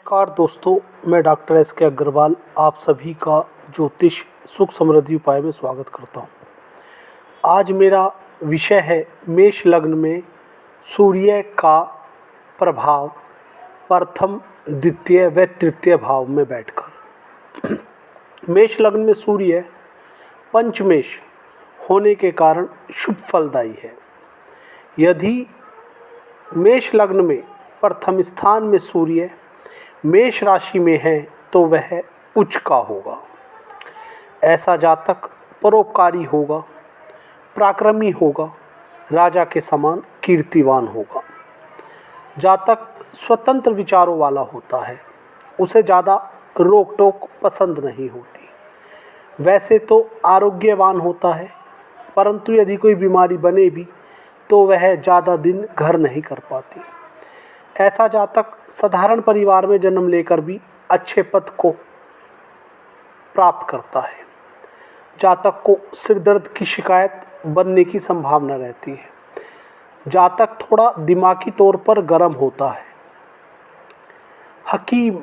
नमस्कार दोस्तों, मैं डॉक्टर एस के अग्रवाल आप सभी का ज्योतिष सुख समृद्धि उपाय में स्वागत करता हूं। आज मेरा विषय है मेष लग्न में सूर्य का प्रभाव प्रथम, द्वितीय व तृतीय भाव में बैठकर। मेष लग्न में सूर्य पंचमेश होने के कारण शुभ फलदायी है। यदि मेष लग्न में प्रथम स्थान में सूर्य मेष राशि में है तो वह उच्च का होगा। ऐसा जातक परोपकारी होगा, पराक्रमी होगा, राजा के समान कीर्तिवान होगा। जातक स्वतंत्र विचारों वाला होता है, उसे ज़्यादा रोक टोक पसंद नहीं होती। वैसे तो आरोग्यवान होता है, परंतु यदि कोई बीमारी बने भी तो वह ज़्यादा दिन घर नहीं कर पाती। ऐसा जातक साधारण परिवार में जन्म लेकर भी अच्छे पद को प्राप्त करता है। जातक को सिर दर्द की शिकायत बनने की संभावना रहती है। जातक थोड़ा दिमागी तौर पर गर्म होता है। हकीम,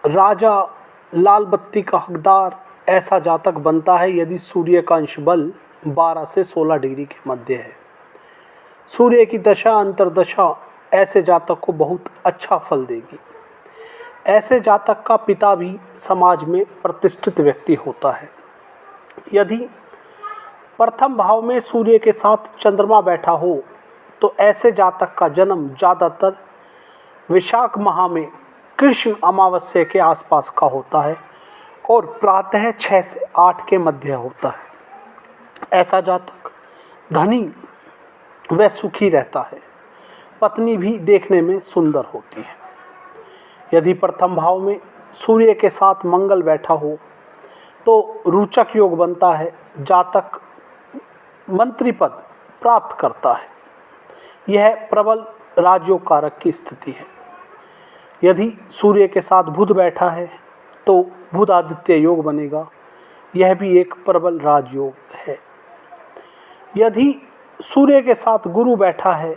राजा, लाल बत्ती का हकदार ऐसा जातक बनता है यदि सूर्य का अंश बल 12 से 16 डिग्री के मध्य है। सूर्य की दशा अंतर्दशा ऐसे जातक को बहुत अच्छा फल देगी। ऐसे जातक का पिता भी समाज में प्रतिष्ठित व्यक्ति होता है। यदि प्रथम भाव में सूर्य के साथ चंद्रमा बैठा हो तो ऐसे जातक का जन्म ज़्यादातर वैशाख माह में कृष्ण अमावस्या के आसपास का होता है और प्रातः 6 से 8 के मध्य होता है। ऐसा जातक धनी व सुखी रहता है। पत्नी भी देखने में सुंदर होती है। यदि प्रथम भाव में सूर्य के साथ मंगल बैठा हो तो रोचक योग बनता है। जातक मंत्री पद प्राप्त करता है। यह प्रबल राजयोग कारक की स्थिति है। यदि सूर्य के साथ बुध बैठा है तो बुध आदित्य योग बनेगा। यह भी एक प्रबल राजयोग है। यदि सूर्य के साथ गुरु बैठा है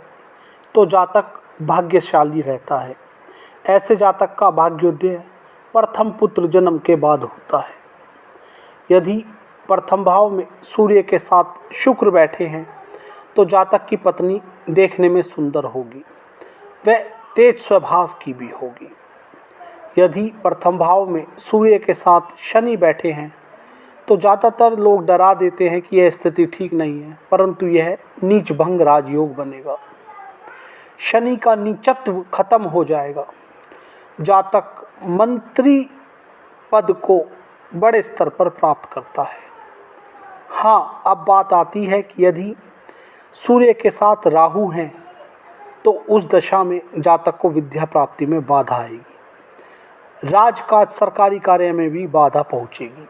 तो जातक भाग्यशाली रहता है। ऐसे जातक का भाग्योदय प्रथम पुत्र जन्म के बाद होता है। यदि प्रथम भाव में सूर्य के साथ शुक्र बैठे हैं तो जातक की पत्नी देखने में सुंदर होगी, वह तेज स्वभाव की भी होगी। यदि प्रथम भाव में सूर्य के साथ शनि बैठे हैं तो ज़्यादातर लोग डरा देते हैं कि यह स्थिति ठीक नहीं है, परंतु यह नीच भंग राजयोग बनेगा। शनि का नीचत्व खत्म हो जाएगा। जातक मंत्री पद को बड़े स्तर पर प्राप्त करता है। हाँ, अब बात आती है कि यदि सूर्य के साथ राहु हैं तो उस दशा में जातक को विद्या प्राप्ति में बाधा आएगी। राजकाज, सरकारी कार्य में भी बाधा पहुँचेगी।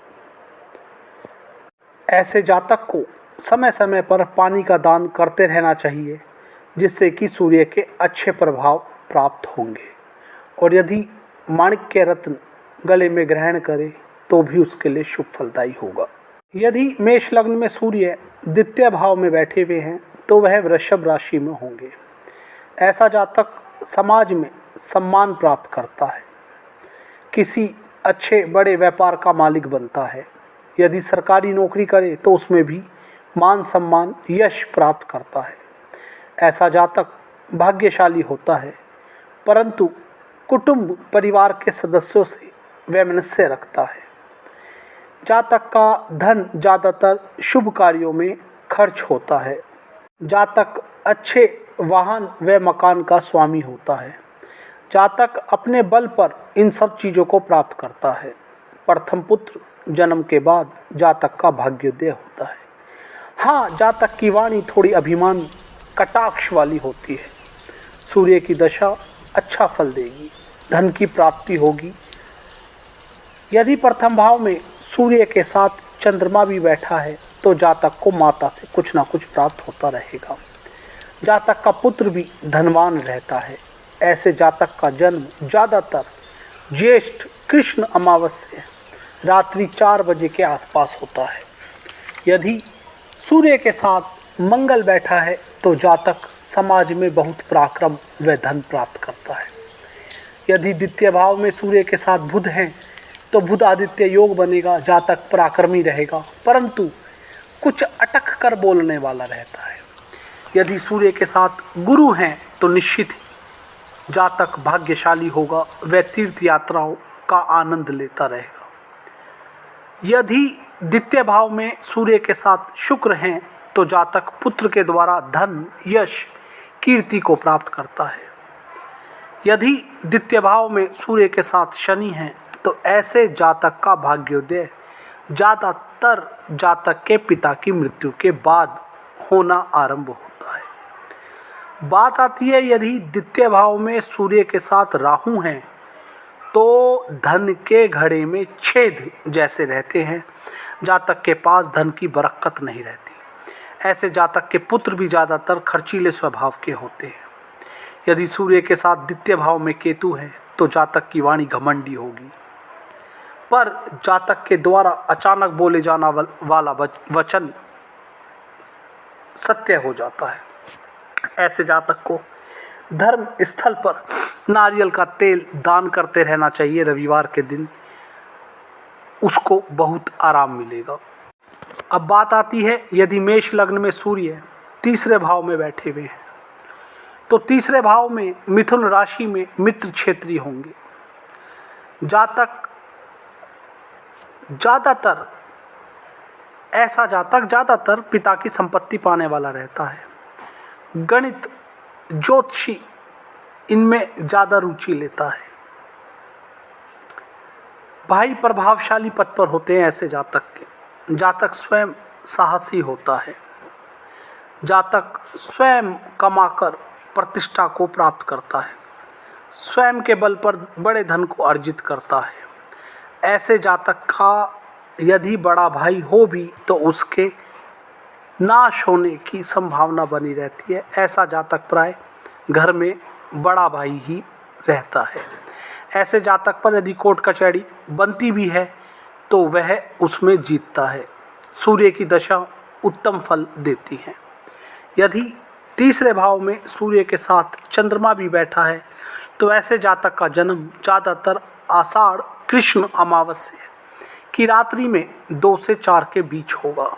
ऐसे जातक को समय समय पर पानी का दान करते रहना चाहिए, जिससे कि सूर्य के अच्छे प्रभाव प्राप्त होंगे। और यदि माणिक्य रत्न गले में ग्रहण करे तो भी उसके लिए शुभ फलदायी होगा। यदि मेष लग्न में सूर्य द्वितीय भाव में बैठे हुए हैं तो वह वृषभ राशि में होंगे। ऐसा जातक समाज में सम्मान प्राप्त करता है। किसी अच्छे बड़े व्यापार का मालिक बनता है। यदि सरकारी नौकरी करे तो उसमें भी मान सम्मान, यश प्राप्त करता है। ऐसा जातक भाग्यशाली होता है, परंतु कुटुंब परिवार के सदस्यों से वैमनस्य रखता है। जातक का धन ज़्यादातर शुभ कार्यों में खर्च होता है। जातक अच्छे वाहन व मकान का स्वामी होता है। जातक अपने बल पर इन सब चीज़ों को प्राप्त करता है। प्रथम पुत्र जन्म के बाद जातक का भाग्योदय होता है। हाँ, जातक की वाणी थोड़ी अभिमान कटाक्ष वाली होती है। सूर्य की दशा अच्छा फल देगी, धन की प्राप्ति होगी। यदि प्रथम भाव में सूर्य के साथ चंद्रमा भी बैठा है तो जातक को माता से कुछ ना कुछ प्राप्त होता रहेगा। जातक का पुत्र भी धनवान रहता है। ऐसे जातक का जन्म ज़्यादातर ज्येष्ठ कृष्ण अमावस्या रात्रि 4 बजे के आसपास होता है। यदि सूर्य के साथ मंगल बैठा है तो जातक समाज में बहुत पराक्रम व धन प्राप्त करता है। यदि द्वितीय भाव में सूर्य के साथ बुध हैं तो बुध आदित्य योग बनेगा, जातक पराक्रमी रहेगा परंतु कुछ अटक कर बोलने वाला रहता है। यदि सूर्य के साथ गुरु हैं तो निश्चित ही जातक भाग्यशाली होगा, वह तीर्थ यात्राओं का आनंद लेता रहेगा। यदि द्वितीय भाव में सूर्य के साथ शुक्र हैं तो जातक पुत्र के द्वारा धन, यश, कीर्ति को प्राप्त करता है। यदि द्वितीय भाव में सूर्य के साथ शनि हैं तो ऐसे जातक का भाग्योदय ज़्यादातर जातक के पिता की मृत्यु के बाद होना आरंभ होता है। बात आती है यदि द्वितीय भाव में सूर्य के साथ राहु हैं तो धन के घड़े में छेद जैसे रहते हैं, जातक के पास धन की बरकत नहीं रहती। ऐसे जातक के पुत्र भी ज़्यादातर खर्चीले स्वभाव के होते हैं। यदि सूर्य के साथ द्वितीय भाव में केतु है तो जातक की वाणी घमंडी होगी, पर जातक के द्वारा अचानक बोले जाना वाला वचन सत्य हो जाता है। ऐसे जातक को धर्म स्थल पर नारियल का तेल दान करते रहना चाहिए। रविवार के दिन उसको बहुत आराम मिलेगा। अब बात आती है यदि मेष लग्न में सूर्य तीसरे भाव में बैठे हुए हैं तो तीसरे भाव में मिथुन राशि में मित्र क्षेत्रीय होंगे। ऐसा जातक ज़्यादातर पिता की संपत्ति पाने वाला रहता है। गणित, ज्योतिषी इनमें ज़्यादा रुचि लेता है। भाई प्रभावशाली पद पर होते हैं ऐसे जातक स्वयं साहसी होता है। जातक स्वयं कमाकर प्रतिष्ठा को प्राप्त करता है, स्वयं के बल पर बड़े धन को अर्जित करता है। ऐसे जातक का यदि बड़ा भाई हो भी तो उसके नाश होने की संभावना बनी रहती है। ऐसा जातक प्राय घर में बड़ा भाई ही रहता है। ऐसे जातक पर यदि कोर्ट कचहरी बनती भी है तो वह उसमें जीतता है। सूर्य की दशा उत्तम फल देती है। यदि तीसरे भाव में सूर्य के साथ चंद्रमा भी बैठा है तो ऐसे जातक का जन्म ज़्यादातर आषाढ़ कृष्ण अमावस्या की रात्रि में 2 से 4 के बीच होगा।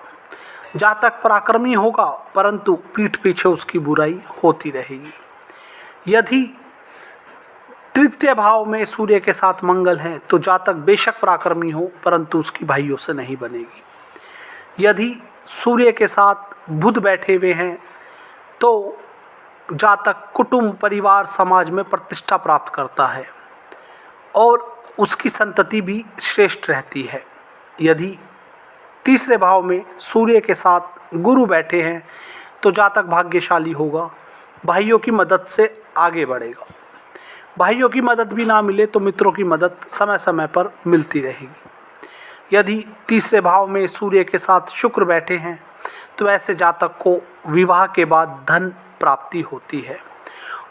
जातक पराक्रमी होगा परंतु पीठ पीछे उसकी बुराई होती रहेगी। यदि तृतीय भाव में सूर्य के साथ मंगल हैं तो जातक बेशक पराक्रमी हो परंतु उसकी भाइयों से नहीं बनेगी। यदि सूर्य के साथ बुध बैठे हुए हैं तो जातक कुटुंब, परिवार, समाज में प्रतिष्ठा प्राप्त करता है और उसकी संतति भी श्रेष्ठ रहती है। यदि तीसरे भाव में सूर्य के साथ गुरु बैठे हैं तो जातक भाग्यशाली होगा, भाइयों की मदद से आगे बढ़ेगा। भाइयों की मदद भी ना मिले तो मित्रों की मदद समय समय पर मिलती रहेगी। यदि तीसरे भाव में सूर्य के साथ शुक्र बैठे हैं तो ऐसे जातक को विवाह के बाद धन प्राप्ति होती है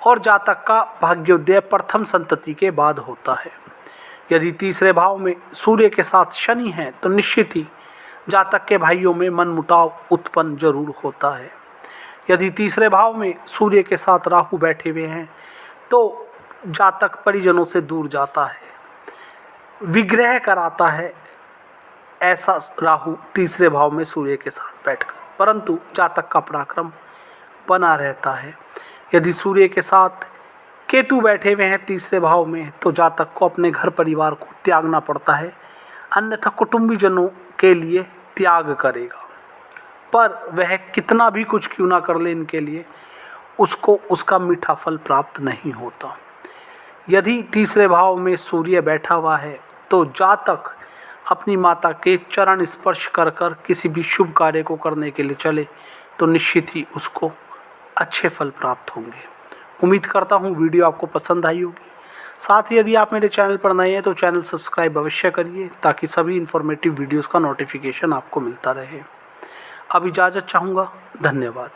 और जातक का भाग्योदय प्रथम संतति के बाद होता है। यदि तीसरे भाव में सूर्य के साथ शनि है तो निश्चित ही जातक के भाइयों में मनमुटाव उत्पन्न जरूर होता है। यदि तीसरे भाव में सूर्य के साथ राहु बैठे हुए हैं तो जातक परिजनों से दूर जाता है, विग्रह कराता है। ऐसा राहु तीसरे भाव में सूर्य के साथ बैठकर, परंतु जातक का पराक्रम बना रहता है। यदि सूर्य के साथ केतु बैठे हुए हैं तीसरे भाव में तो जातक को अपने घर परिवार को त्यागना पड़ता है, अन्यथा कुटुंबीजनों के लिए त्याग करेगा। पर वह कितना भी कुछ क्यों ना कर ले इनके लिए, उसको उसका मीठा फल प्राप्त नहीं होता। यदि तीसरे भाव में सूर्य बैठा हुआ है तो जातक अपनी माता के चरण स्पर्श कर किसी भी शुभ कार्य को करने के लिए चले तो निश्चित ही उसको अच्छे फल प्राप्त होंगे। उम्मीद करता हूँ वीडियो आपको पसंद आई होगी। साथ ही यदि आप मेरे चैनल पर नए हैं तो चैनल सब्सक्राइब अवश्य करिए ताकि सभी इन्फॉर्मेटिव वीडियोस का नोटिफिकेशन आपको मिलता रहे। अब इजाज़त चाहूँगा। धन्यवाद।